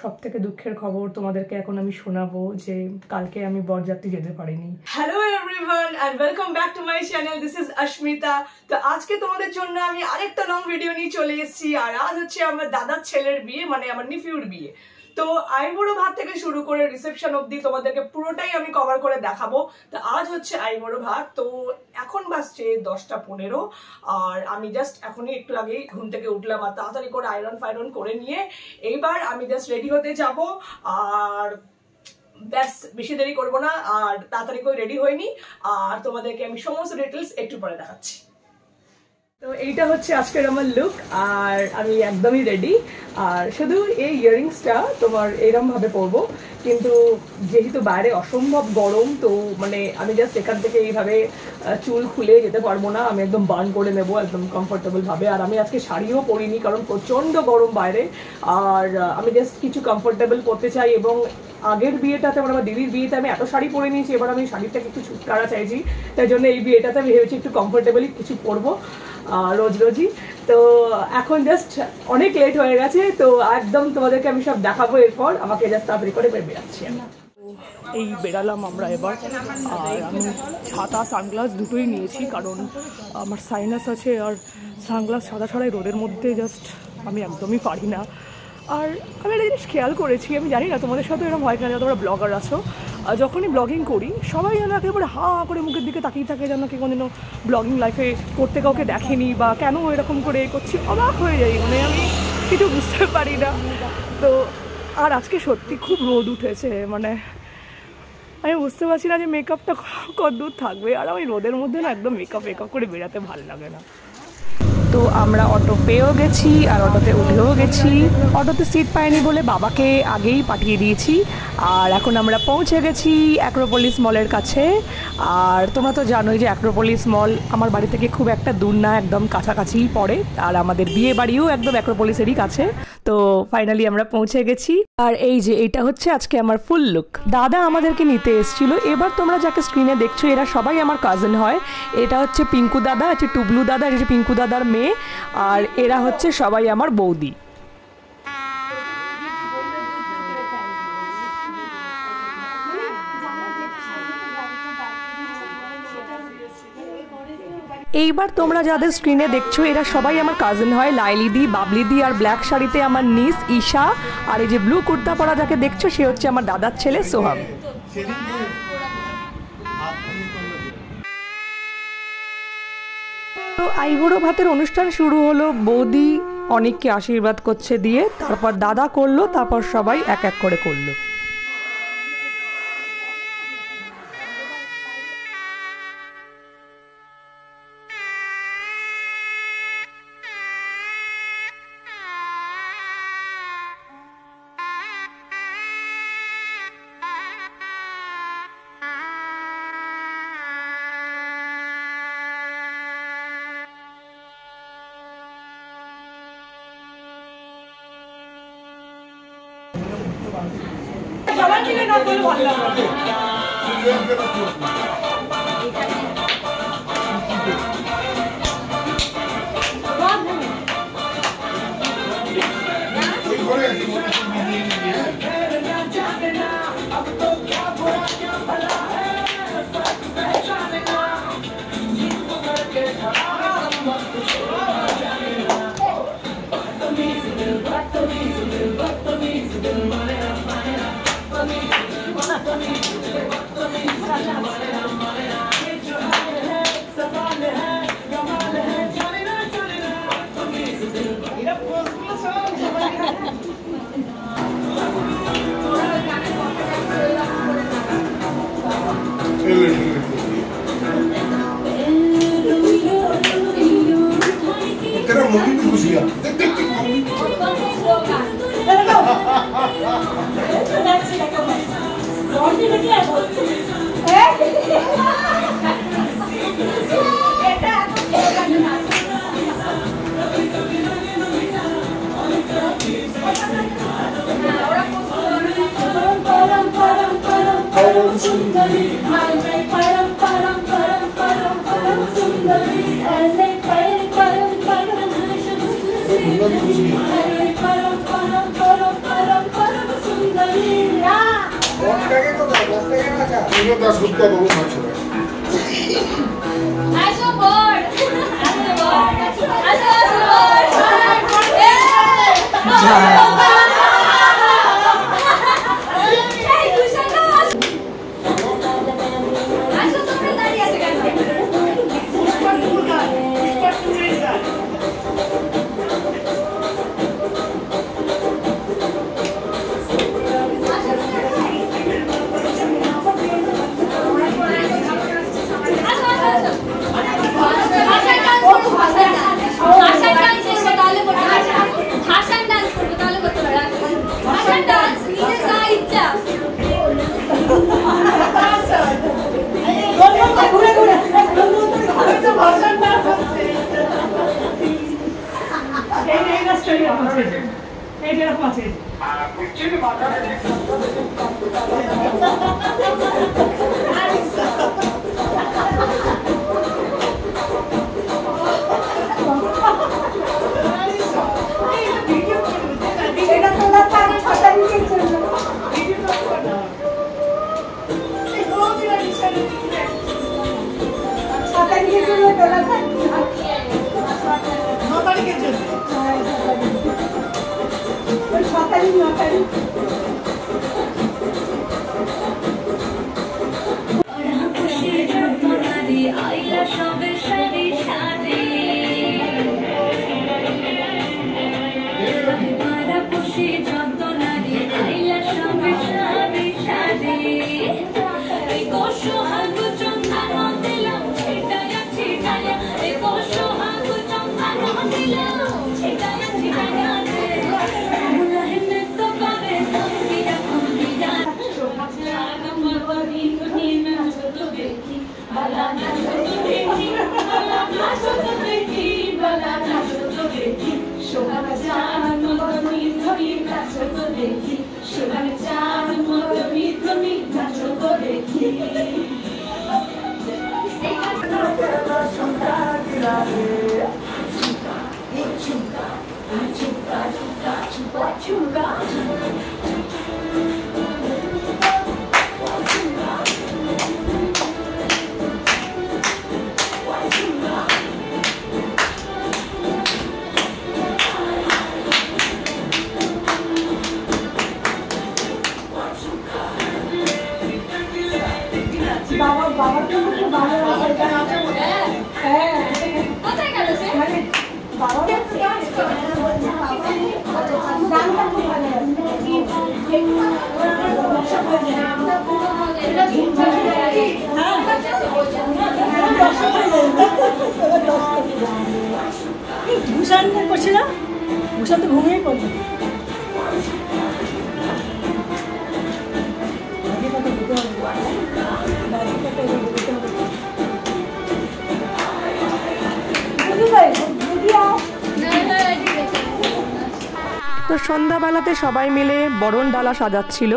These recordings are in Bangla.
সবথেকে দুঃখের খবর তোমাদেরকে এখন আমি শোনাবো যে কালকে আমি বরযাত্রী যেতে পারিনি। Hello everyone and welcome back to my channel, this is Asmita. তো আজকে তোমাদের জন্য আমি আরেকটা লং ভিডিও নিয়ে চলে এসেছি। আর আজ হচ্ছে আমার দাদার ছেলের বিয়ে, মানে আমার নিফিউর বিয়ে। তো আইবুড়ো ভাত থেকে শুরু করে রিসেপশন অবধি তোমাদেরকে পুরোটাই আমি কভার করে দেখাবো। তো আজ হচ্ছে আইবুড়ো ভাত। তো এখন বাজছে 10:15 আর আমি জাস্ট এখনই একটু আগেই ঘুম থেকে উঠলাম আর তাড়াতাড়ি করে আয়রন ফায়রন করে নিয়ে এইবার আমি জাস্ট রেডি হতে যাব। আর ব্যাস বেশি দেরি করবো না, আর তাড়াতাড়ি করে রেডি হয়নি আর তোমাদেরকে আমি সমস্ত ডিটেলস একটু পরে দেখাচ্ছি। তো এইটা হচ্ছে আজকের আমার লুক আর আমি একদমই রেডি। আর শুধু এই ইয়াররিংসটা তোমার এরকম ভাবে পরবো, কিন্তু যেহেতু বাইরে অসম্ভব গরম তো মানে আমি জাস্ট এখান থেকে এইভাবে চুল খুলে যেতে পারবো না, আমি একদম বার্ন করে নেবো একদম কমফোর্টেবল ভাবে। আর আমি আজকে শাড়িও পরিনি কারণ প্রচণ্ড গরম বাইরে, আর আমি জাস্ট কিছু কমফোর্টেবল পরতে চাই। এবং আগের বিয়েটাতে আমার দিদির বিয়েতে আমি এত শাড়ি পরে নিয়েছি, এবার আমি শাড়িটাকে একটু ছুটকারা চাইছি, তাই জন্য এই বিয়েটাতে আমি ভেবেছি একটু কমফোর্টেবলি কিছু পরবো রোজ রোজই। তো এখন জাস্ট অনেক লেট হয়ে গেছে, তো একদম তোমাদেরকে আমি সব দেখাবো এরপর। আমাকে জাস্ট তাড়াতাড়ি করে বেরাচ্ছি। এই বেরালাম আমরা এবার। আর আমি ছাতা সানগ্লাস দুটোই নিয়েছি কারণ আমার সাইনাস আছে, আর সানগ্লাস সাদা ছাড়াই রোদের মধ্যে জাস্ট আমি একদমই পারি না। আর আমি একটা জিনিস খেয়াল করেছি, আমি জানি না তোমাদের সাথে এরকম হয় কিনা, তোমরা ব্লগার আছো, যখনই ব্লগিং করি সবাই যেন একেবারে হাঁ করে মুখের দিকে তাকিয়ে থাকে, যেন কি কোনোদিনও ব্লগিং লাইফে করতে কাউকে দেখেনি বা কেন এরকম করে করছি, অবাক হয়ে যাই, মানে আমি কিছু বুঝতে পারি না। তো আর আজকে সত্যি খুব রোদ উঠেছে, মানে আমি বুঝতে পারছি না যে মেকআপটা কত দূর থাকবে। আর আমি রোদের মধ্যে না একদম মেকআপ করে বেরাতে ভালো লাগে না। তো আমরা অটো পেয়েও গেছি আর অটোতে উঠেও গেছি। অটোতে সিট পাইনি বলে বাবাকে আগেই পাঠিয়ে দিয়েছি। আর এখন আমরা পৌঁছে গেছি অ্যাক্রোপলিস মলের কাছে। আর তোমরা তো জানোই যে অ্যাক্রোপলিস মল আমার বাড়ি থেকে খুব একটা দূর না, একদম কাছাকাছিই পড়ে। আর আমাদের বিয়ে বাড়িও একদম অ্যাক্রোপলিসেরই কাছে। তো ফাইনালি আমরা পৌঁছে গেছি। আর এই যে এইটা হচ্ছে আজকে আমার ফুল লুক। দাদা আমাদেরকে নিতে এসেছিল। এবার তোমরা যাকে স্ক্রিনে দেখছো এরা সবাই আমার কাজিন হয়। এটা হচ্ছে পিঙ্কু দাদা, হচ্ছে টুবলু দাদা, এটা হচ্ছে পিঙ্কু দাদার মেয়ে, আর এরা হচ্ছে সবাই আমার বৌদি। এইবার তোমরা যাদের স্ক্রিনে দেখছো এরা সবাই আমার কাজিন হয়। লাইলিদি, বাবলিদি, আর ব্ল্যাক শাড়িতে আমার নিস ঈশা, আর এই যে ব্লু কুর্তা পরা যাকে দেখছো সে হচ্ছে আমার দাদার ছেলে সোহাম। তো আইবুড়ো ভাতের অনুষ্ঠান শুরু হলো। বৌদি অনেককে আশীর্বাদ করছে দিয়ে, তারপর দাদা করলো, তারপর সবাই এক এক করে করলো। সবার থেকে না বলে ভালো লাগে। तेरा मुंह भी घुस गया। ভূষণ করছিল, ভূষণ তো ঘুমিয়ে পড়লো। তো সন্ধ্যাবেলাতে সবাই মিলে বরণ ডালা সাজাচ্ছিল।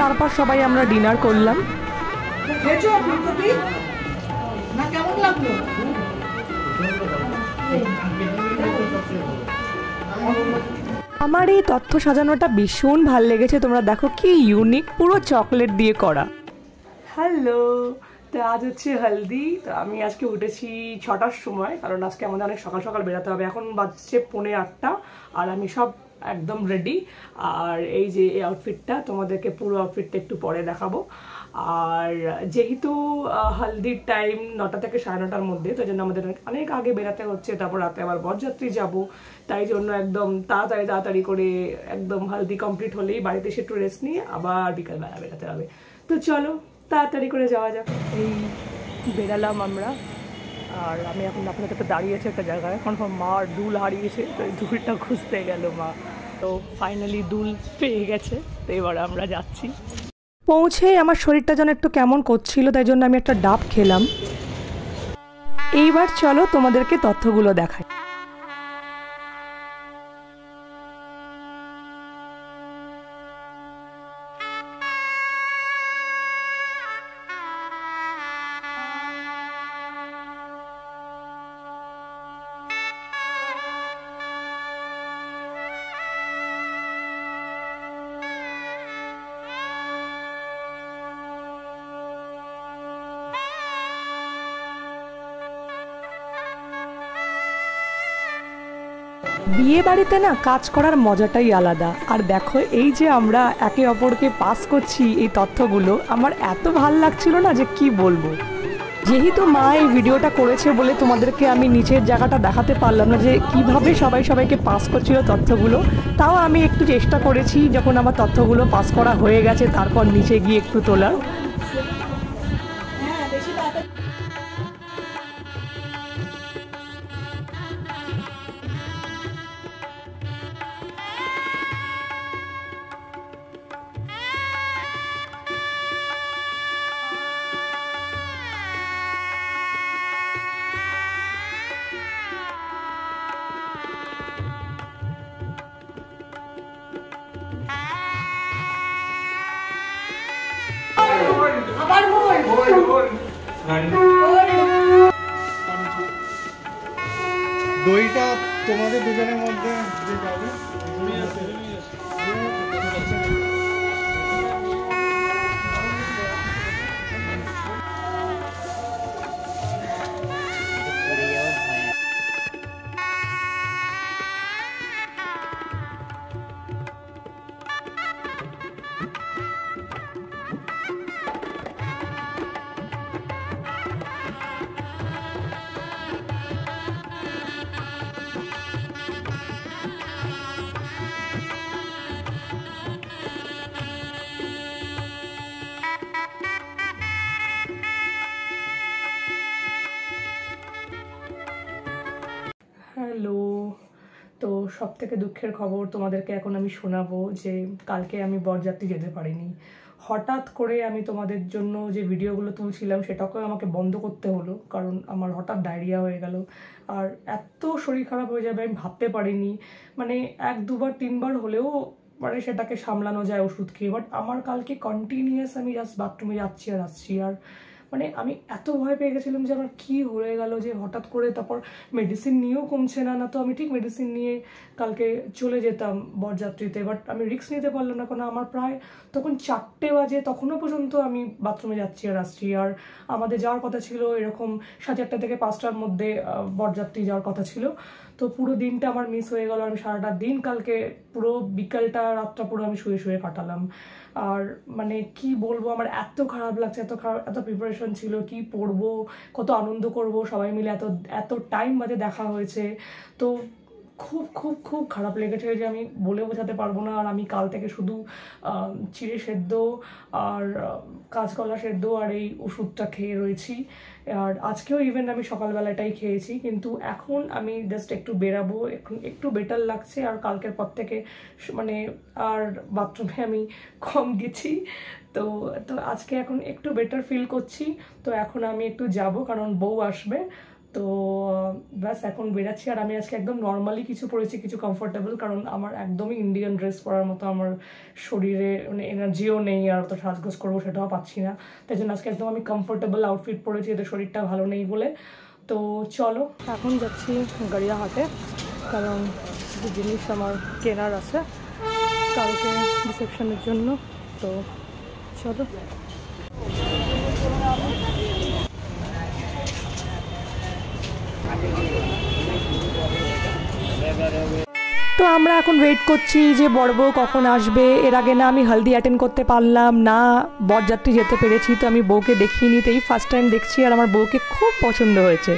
তারপর সবাই আমরা ডিনার করলাম। কেমন লাগলো? আমার এই তথ্য সাজানোটা ভীষণ ভাল লেগেছে। তোমরা দেখো কি ইউনিক, পুরো চকলেট দিয়ে করা। হ্যালো, তো আজ হচ্ছে হলদি। তো আমি আজকে উঠেছি 6টার সময়, কারণ আজকে আমাদের অনেক সকাল সকাল বেরোতে হবে। এখন বাজছে 7:45 আর আমি সব একদম রেডি। আর এই যে এই আউটফিটটা, তোমাদেরকে পুরো আউটফিটটা একটু পরে দেখাবো। আর যেহেতু হলদির টাইম 9টা থেকে 9:30টার মধ্যে, তো জন্য আমাদের অনেক আগে বেরাতে হচ্ছে। তারপর রাতে আবার বরযাত্রী যাব, তাই জন্য একদম তাড়াতাড়ি করে একদম হলদি কমপ্লিট হলেই বাড়িতে এসে একটু রেস্ট নিয়ে আবার বিকালবেলা বেরাতে হবে। তো চলো তাড়াতাড়ি করে যাওয়া যাক। এই বেরালাম আমরা, আর আমি এখন আপনাদের দাঁড়িয়েছি একটা জায়গায়। এখন মা দুল হারিয়েছে, তো এই দুলটা খুঁজতে গেল মা। তো ফাইনালি দুল পেয়ে গেছে, তো এবার আমরা যাচ্ছি। পৌঁছে আমার শরীরটা যেন একটু কেমন করছিল, তাই জন্য আমি একটা ডাব খেলাম। এইবার চলো তোমাদেরকে তথ্যগুলো দেখাই। বিয়ে বাড়িতে না কাজ করার মজাটাই আলাদা। আর দেখো এই যে আমরা একে অপরকে পাস করছি এই তথ্যগুলো, আমার এত ভাল লাগছিল না যে কি বলবো। যেহেতু মা এই ভিডিওটা করেছে বলে তোমাদেরকে আমি নিচের জায়গাটা দেখাতে পারলাম না যে কিভাবে সবাইকে পাস করছিল তথ্যগুলো। তাও আমি একটু চেষ্টা করেছি যখন আমার তথ্যগুলো পাস করা হয়ে গেছে তারপর নিচে গিয়ে একটু তোলার। দইটা তোমাদের দুজনের মধ্যে যে যাবে হ্যালো, তো সব থেকে দুঃখের খবর তোমাদেরকে এখন আমি শোনাবো যে কালকে আমি বরযাত্রী যেতে পারিনি। হঠাৎ করে আমি তোমাদের জন্য যে ভিডিওগুলো তুলছিলাম সেটাকেও আমাকে বন্ধ করতে হলো, কারণ আমার হঠাৎ ডায়রিয়া হয়ে গেল। আর এত শরীর খারাপ হয়ে যাবে আমি ভাবতে পারিনি। মানে 1-2 বার 3 বার হলেও মানে সেটাকে সামলানো যায় ওষুধ খেয়ে, বাট আমার কালকে কন্টিনিউয়াস আমি জাস্ট বাথরুমে যাচ্ছি আর আসছি। আর মানে আমি এত ভয় পেয়ে গেছিলাম যে আমার কী হয়ে গেল যে হঠাৎ করে। তারপর মেডিসিন নিয়েও কমছে না, না তো আমি ঠিক মেডিসিন নিয়ে কালকে চলে যেতাম বরযাত্রীতে, বাট আমি রিস্ক নিতে পারলাম না, কারণ আমার প্রায় তখন 4টে বাজে, তখনও পর্যন্ত আমি বাথরুমে যাচ্ছি আর আসছি। আর আমাদের যাওয়ার কথা ছিল এরকম 4:30 থেকে 5টার মধ্যে বরযাত্রী যাওয়ার কথা ছিল। তো পুরো দিনটা আমার মিস হয়ে গেল। আমি সারাটা দিন কালকে পুরো বিকালটা রাতটা পুরো আমি শুয়ে শুয়ে কাটালাম। আর মানে কি বলবো, আমার এত খারাপ লাগছে, এত প্রিপারেশন ছিল, কি পড়বো, কত আনন্দ করব, সবাই মিলে এত টাইম বাদে দেখা হয়েছে। তো খুব খুব খুব খারাপ লেগেছে যে আমি বলে বোঝাতে পারবো না। আর আমি কাল থেকে শুধু চিড়ে সেদ্ধ আর কাঁচকলা সেদ্ধ আর এই ওষুধটা খেয়ে রয়েছি। আর আজকেও ইভেন আমি সকালবেলাটাই খেয়েছি, কিন্তু এখন আমি জাস্ট একটু বেরাবো, এখন একটু বেটার লাগছে। আর কালকের পর থেকে মানে আর বাথরুমে আমি কম গেছি, তো আজকে এখন একটু বেটার ফিল করছি। তো এখন আমি একটু যাব, কারণ বউ আসবে। তো ব্যাস এখন বেরাচ্ছি। আর আমি আজকে একদম নর্মালি কিছু পরেছি, কিছু কমফোর্টেবল, কারণ আমার একদমই ইন্ডিয়ান ড্রেস পরার মতো আমার শরীরে মানে এনার্জিও নেই, আর অত সাজগোজ করবো সেটাও পাচ্ছি না। তাই জন্য আজকে একদম আমি কমফোর্টেবল আউটফিট পরেছি, এতে শরীরটা ভালো নেই বলে। তো চলো এখন যাচ্ছি গড়িয়াহাটে, কারণ কিছু জিনিস আমার কেনার আছে কালকে রিসেপশনের জন্য। তো চলো। তো আমরা এখন ওয়েট করছি যে বড় বউ কখন আসবে। এর আগে না আমি হলদি অ্যাটেন্ড করতে পারলাম না, বরযাত্রী যেতে পেরেছি। তো আমি বউকে দেখিয়ে নিতেই ফার্স্ট টাইম দেখছি, আর আমার বউকে খুব পছন্দ হয়েছে।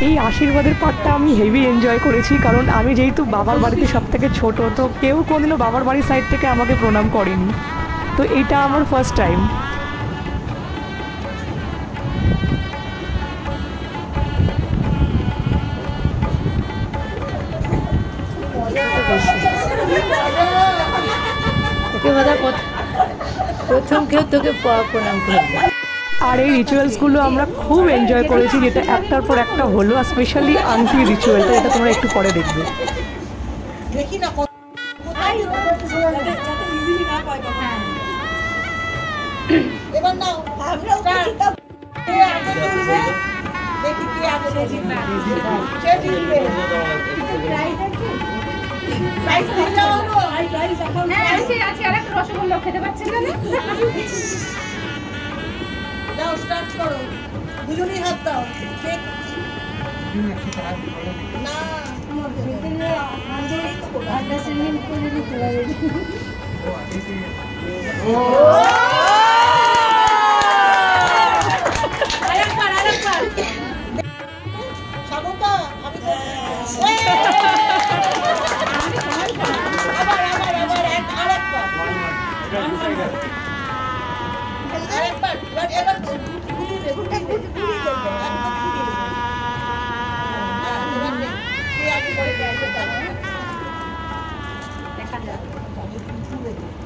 এই আশীর্বাদের পার্টটা আমি হেভি এনজয় করেছি, কারণ আমি যেহেতু বাবার বাড়িতে সব থেকে ছোটো, তো কেউ কোনোদিনও বাবার বাড়ির সাইড থেকে আমাকে প্রণাম করেনি, তো এইটা আমার ফার্স্ট টাইম। প্রথম কেউ তোকে প্রণাম করবে। আর এই রিচুয়ালসগুলো আমরা খুব এনজয় করেছি, যেটা একটার পর একটা হলো, আর স্পেশালি আংটি রিচুয়ালটা, এটা তোমরা একটু পরে দেখবে। দেখি না এবার নাও আমরাও দেখি কি আগে সে জিতবে প্রাইস দিতে হলো প্রাইস এখন আছে আরেকটা রসগোল্লা খেতে পাচ্ছেন না? দাও স্টার্ট করো, দুজনেই হাত দাও। কেক না আমার ভিতরে আন্দোলন তো করো, আন্ডারস্ট্যান্ডিং করে নিতে হবে। আরেকবার স্বাগতা আমি তো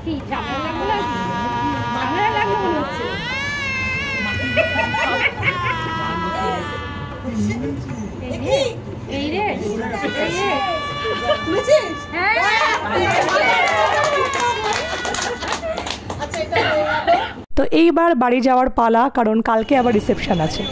কি ঝামেলা লাগলো ঝামেলা লাগলো মনে হচ্ছে। এই রে তো এইবার বাড়ি যাওয়ার পালা, কারণ কালকে আবার রিসেপশন আছে।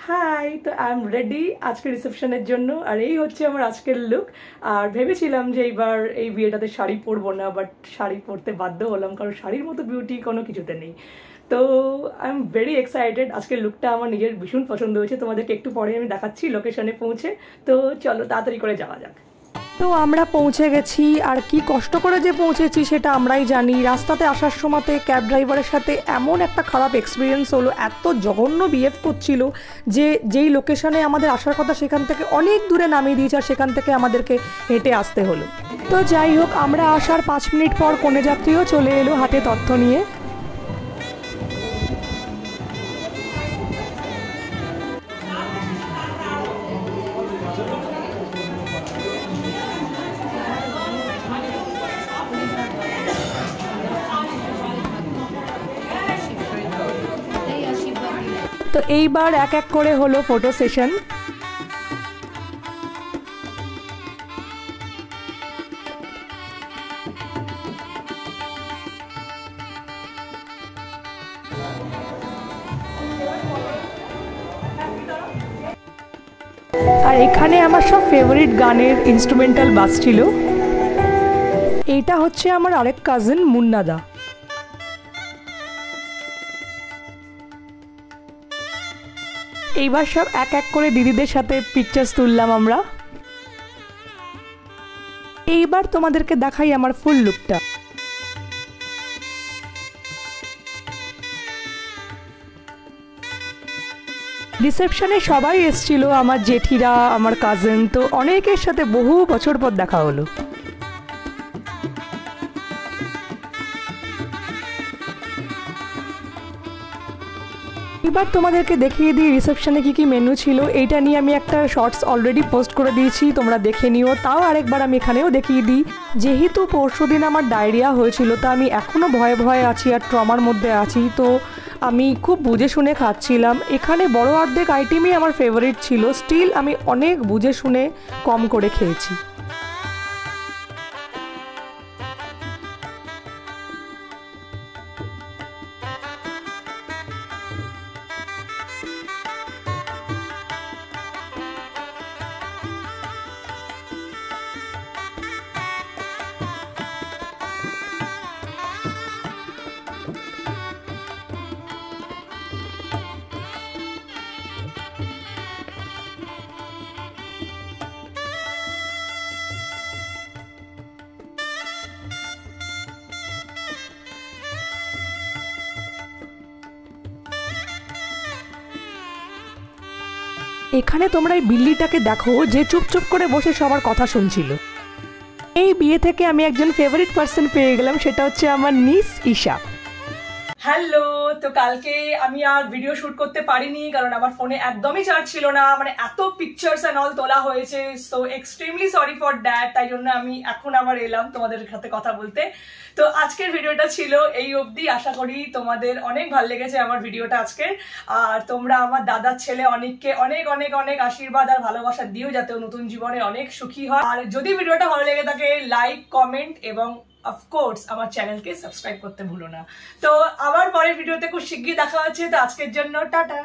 হাই, তো আই এম রেডি আজকে রিসেপশনের জন্য, আর এই হচ্ছে আমার আজকের লুক। আর ভেবেছিলাম যে এইবার এই বিয়েটাতে শাড়ি পরবো না, বাট শাড়ি পরতে বাধ্য হলাম, কারণ শাড়ির মতো বিউটি কোনো কিছুতে নেই। তো আই এম ভেরি এক্সাইটেড। আজকের লুকটা আমার নিজের ভীষণ পছন্দ হয়েছে, তোমাদেরকে একটু পরে আমি দেখাচ্ছি লোকেশনে পৌঁছে। তো চলো তাড়াতাড়ি করে যাওয়া যাক। তো আমরা পৌঁছে গেছি, আর কি কষ্ট করে যে পৌঁছেছি সেটা আমরাই জানি। রাস্তাতে আসার সময়তে ক্যাব ড্রাইভারের সাথে এমন একটা খারাপ এক্সপিরিয়েন্স হলো, এত জঘন্য বিহেভ করছিল যে যেই লোকেশনে আমাদের আসার কথা সেখান থেকে অনেক দূরে নামিয়ে দিয়েছে, আর সেখান থেকে আমাদেরকে হেঁটে আসতে হলো। তো যাই হোক, আমরা আসার 5 মিনিট পর কনে যাত্রীও চলে এলো হাতে তথ্য নিয়ে। তো এইবার এক এক করে হলো ফটো সেশন। আর এখানে আমার সব ফেভারিট গানের ইনস্ট্রুমেন্টাল বাজছিল। এইটা হচ্ছে আমার আরেক কাজিন মুন্নাদা। এইবার সব এক এক করে দিদিদের সাথে পিকচার্স তুললাম আমরা। এইবার তোমাদেরকে দেখাই আমার ফুল লুকটা। রিসেপশনে সবাই এসেছিল, আমার জেঠিরা, আমার কাজিন, তো অনেকের সাথে বহু বছর পর দেখা হলো। এবার তোমাদেরকে দেখিয়ে দিই রিসেপশনে কি কি মেনু ছিল। এইটা নিয়ে আমি একটা শর্টস অলরেডি পোস্ট করে দিয়েছি, তোমরা দেখে নিও। তাও আরেকবার আমি এখানেও দেখিয়ে দিই। যেহেতু পরশুদিন আমার ডায়রিয়া হয়েছিল, তা আমি এখনও ভয়ে ভয়ে আছি আর ট্রমার মধ্যে আছি, তো আমি খুব বুঝে শুনে খাচ্ছিলাম। এখানে বড় অর্ধেক আইটেমই আমার ফেভারিট ছিল, স্টিল আমি অনেক বুঝে শুনে কম করে খেয়েছি। এখানে তোমরা এই বিল্লিটাকে দেখো যে চুপচুপ করে বসে সবার কথা শুনছিল। এই বিয়ে থেকে আমি একজন ফেভারিট পার্সন পেয়ে গেলাম, সেটা হচ্ছে আমার নিস ঈশা। হ্যালো, তো কালকে আমি আর ভিডিও শুট করতে পারিনি কারণ আমার ফোনে একদমই চার্জ ছিল না, মানে এত পিকচার্স এন্ড অল তোলা হয়েছে, so extremely sorry for that. তাই জন্য আমি এখন আবার এলাম তোমাদের সাথে কথা বলতে। তো আজকের ভিডিওটা ছিল এই অবধি, আশা করি তোমাদের অনেক ভালো লেগেছে আমার ভিডিওটা আজকে। আর তোমরা আমার দাদার ছেলে অনেককে অনেক অনেক অনেক আশীর্বাদ আর ভালোবাসা দিও যাতে ও নতুন জীবনে অনেক সুখী হয়। আর যদি ভিডিওটা ভালো লেগে থাকে লাইক, কমেন্ট এবং অফকোর্স আমার চ্যানেলকে সাবস্ক্রাইব করতে ভুলো না। তো আবার পরের ভিডিওতে খুব শিগগিরই দেখা হচ্ছে। তো আজকের জন্য টাটা।